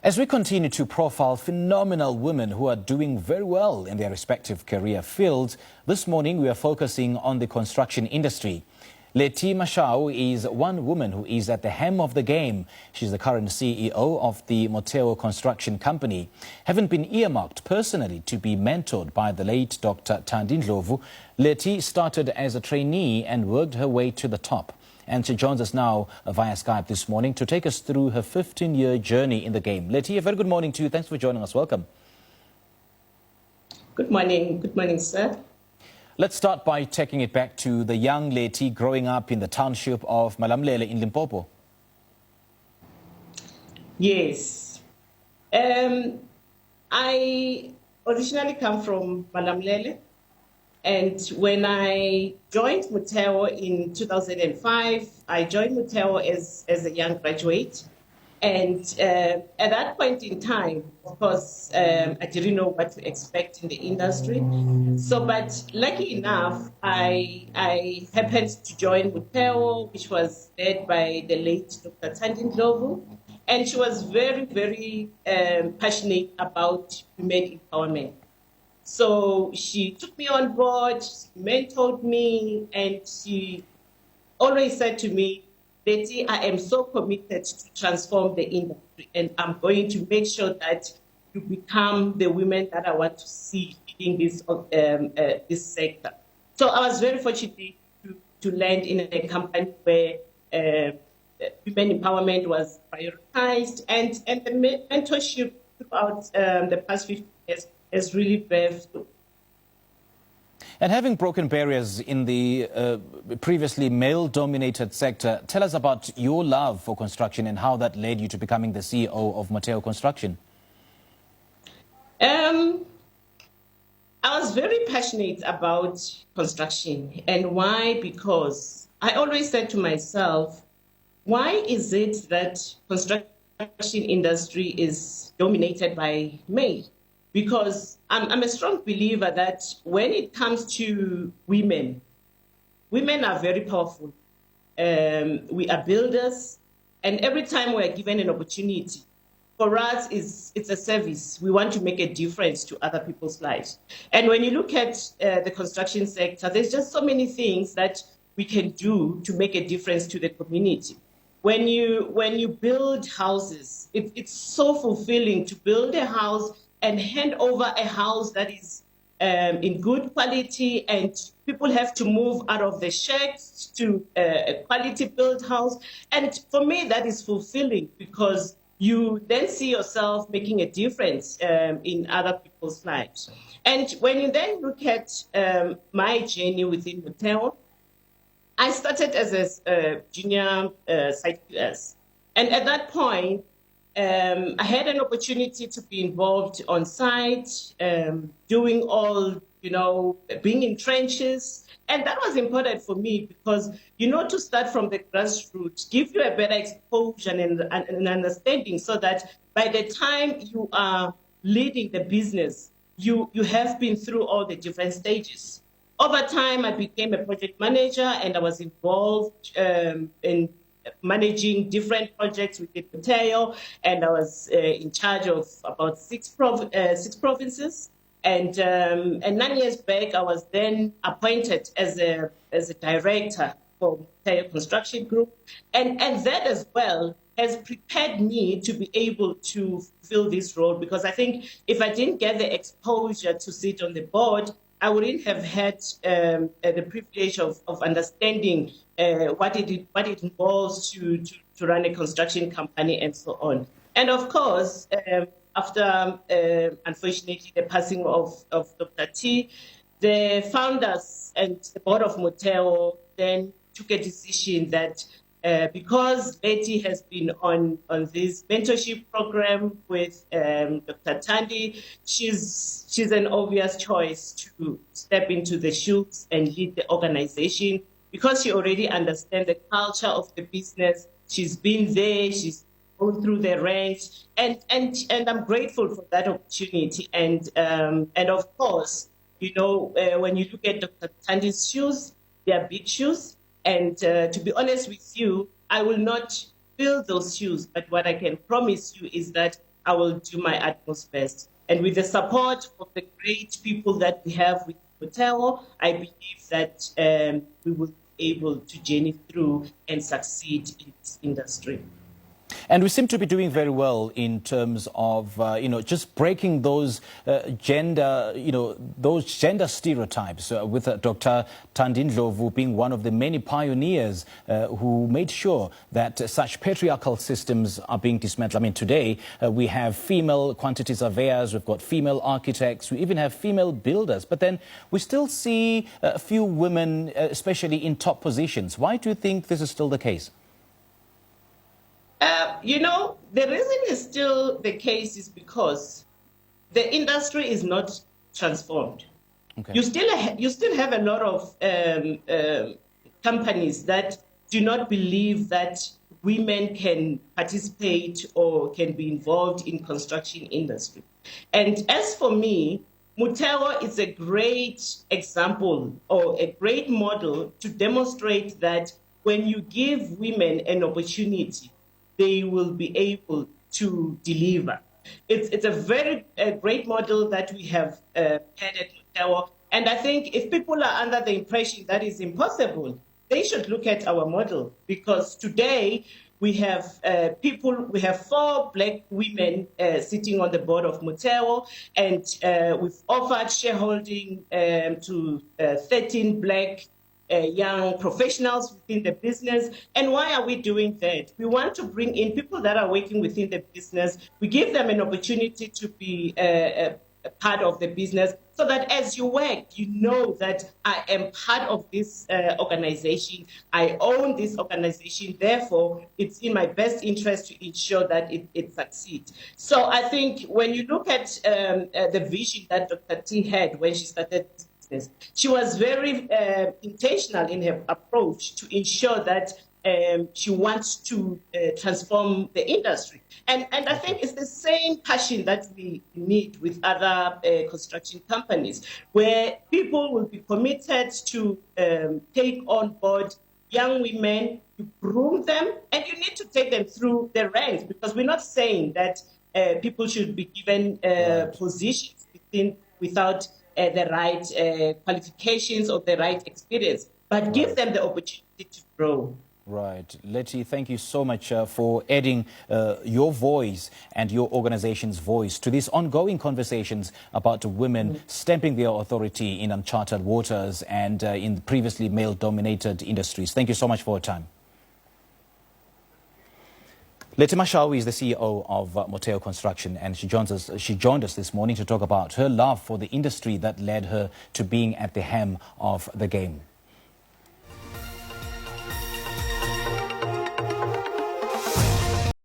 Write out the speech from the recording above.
As we continue to profile phenomenal women who are doing very well in their respective career fields, this morning we are focusing on the construction industry. Lettie Mashau is one woman who is at the helm of the game. She's the current CEO of the Motheo Construction Company. Having been earmarked personally to be mentored by the late Dr. Thandi Ndlovu, Lettie started as a trainee and worked her way to the top. And she joins us now via Skype this morning to take us through her 15-year journey in the game. Lettie, a very good morning to you. Thanks for joining us. Welcome. Good morning. Good morning, sir. Let's start by taking it back to the young Lettie growing up in the township of Malamlele in Limpopo. Yes. I originally come from Malamlele. And when I joined Motheo in 2005, I joined Motheo as a young graduate. And at that point in time, of course, I didn't know what to expect in the industry. But lucky enough, I happened to join Motheo, which was led by the late Dr. Thandi Ndlovu. And she was very, very passionate about women empowerment. So she took me on board, she mentored me, and she always said to me, Lettie, I am so committed to transform the industry, and I'm going to make sure that you become the women that I want to see in this sector. So I was very fortunate to land in a company where women empowerment was prioritized, and the mentorship throughout the past 15 years has really birthed. And having broken barriers in the previously male-dominated sector, tell us about your love for construction and how that led you to becoming the CEO of Motheo Construction. I was very passionate about construction. And why? Because I always said to myself, why is it that construction industry is dominated by male? Because I'm a strong believer that when it comes to women are very powerful. We are builders, and every time we're given an opportunity, for us, it's a service. We want to make a difference to other people's lives. And when you look at the construction sector, there's just so many things that we can do to make a difference to the community. When you build houses, it's so fulfilling to build a house and hand over a house that is in good quality, and people have to move out of the shacks to a quality built house. And for me, that is fulfilling because you then see yourself making a difference in other people's lives. And when you then look at my journey within Motheo, I started as a junior site QS. And at that point, I had an opportunity to be involved on site, doing all, being in trenches. And that was important for me because, to start from the grassroots, give you a better exposure and an understanding so that by the time you are leading the business, you have been through all the different stages. Over time, I became a project manager and I was involved in managing different projects within Motheo, and I was in charge of about six provinces. And 9 years back, I was then appointed as a director for Motheo Construction Group, and that as well has prepared me to be able to fill this role, because I think if I didn't get the exposure to sit on the board, I wouldn't have had the privilege of understanding what it involves to run a construction company and so on. And of course, after, unfortunately, the passing of Dr. T, the founders and the board of Motheo then took a decision that because Lettie has been on this mentorship program with Dr. Thandi, she's an obvious choice to step into the shoes and lead the organization because she already understands the culture of the business. She's been there, she's gone through the ranks, and I'm grateful for that opportunity. And of course, when you look at Dr. Thandi's shoes, they are big shoes. And to be honest with you, I will not fill those shoes. But what I can promise you is that I will do my utmost best. And with the support of the great people that we have with Motheo, I believe that we will be able to journey through and succeed in this industry. And we seem to be doing very well in terms of, just breaking those gender stereotypes, with Dr. Thandi Ndlovu being one of the many pioneers who made sure that such patriarchal systems are being dismantled. I mean, today we have female quantity surveyors, we've got female architects, we even have female builders. But then we still see a few women, especially in top positions. Why do you think this is still the case? The reason it's still the case is because the industry is not transformed. Okay. You still have a lot of companies that do not believe that women can participate or can be involved in construction industry. And as for me, Motheo is a great example or a great model to demonstrate that when you give women an opportunity, they will be able to deliver. It's a very great model that we have had at Motheo. And I think if people are under the impression that is impossible, they should look at our model, because today we have we have 4 black women sitting on the board of Motheo, and we've offered shareholding to 13 black young professionals within the business. And why are we doing that? We want to bring in people that are working within the business. We give them an opportunity to be a part of the business, so that as you work, you know that I am part of this organization. I own this organization. Therefore, it's in my best interest to ensure that it succeeds. So I think when you look at the vision that Dr. T had when she started, she was very intentional in her approach to ensure that she wants to transform the industry. And I think it's the same passion that we need with other construction companies, where people will be committed to take on board young women, you groom them, and you need to take them through the ranks, because we're not saying that people should be given positions without the right qualifications or the right experience, but give them the opportunity to grow. Right. Lettie, thank you so much for adding your voice and your organization's voice to these ongoing conversations about women stamping their authority in uncharted waters and in previously male-dominated industries. Thank you so much for your time. Lettie Mashau is the CEO of Motheo Construction, and she joined us this morning to talk about her love for the industry that led her to being at the helm of the game.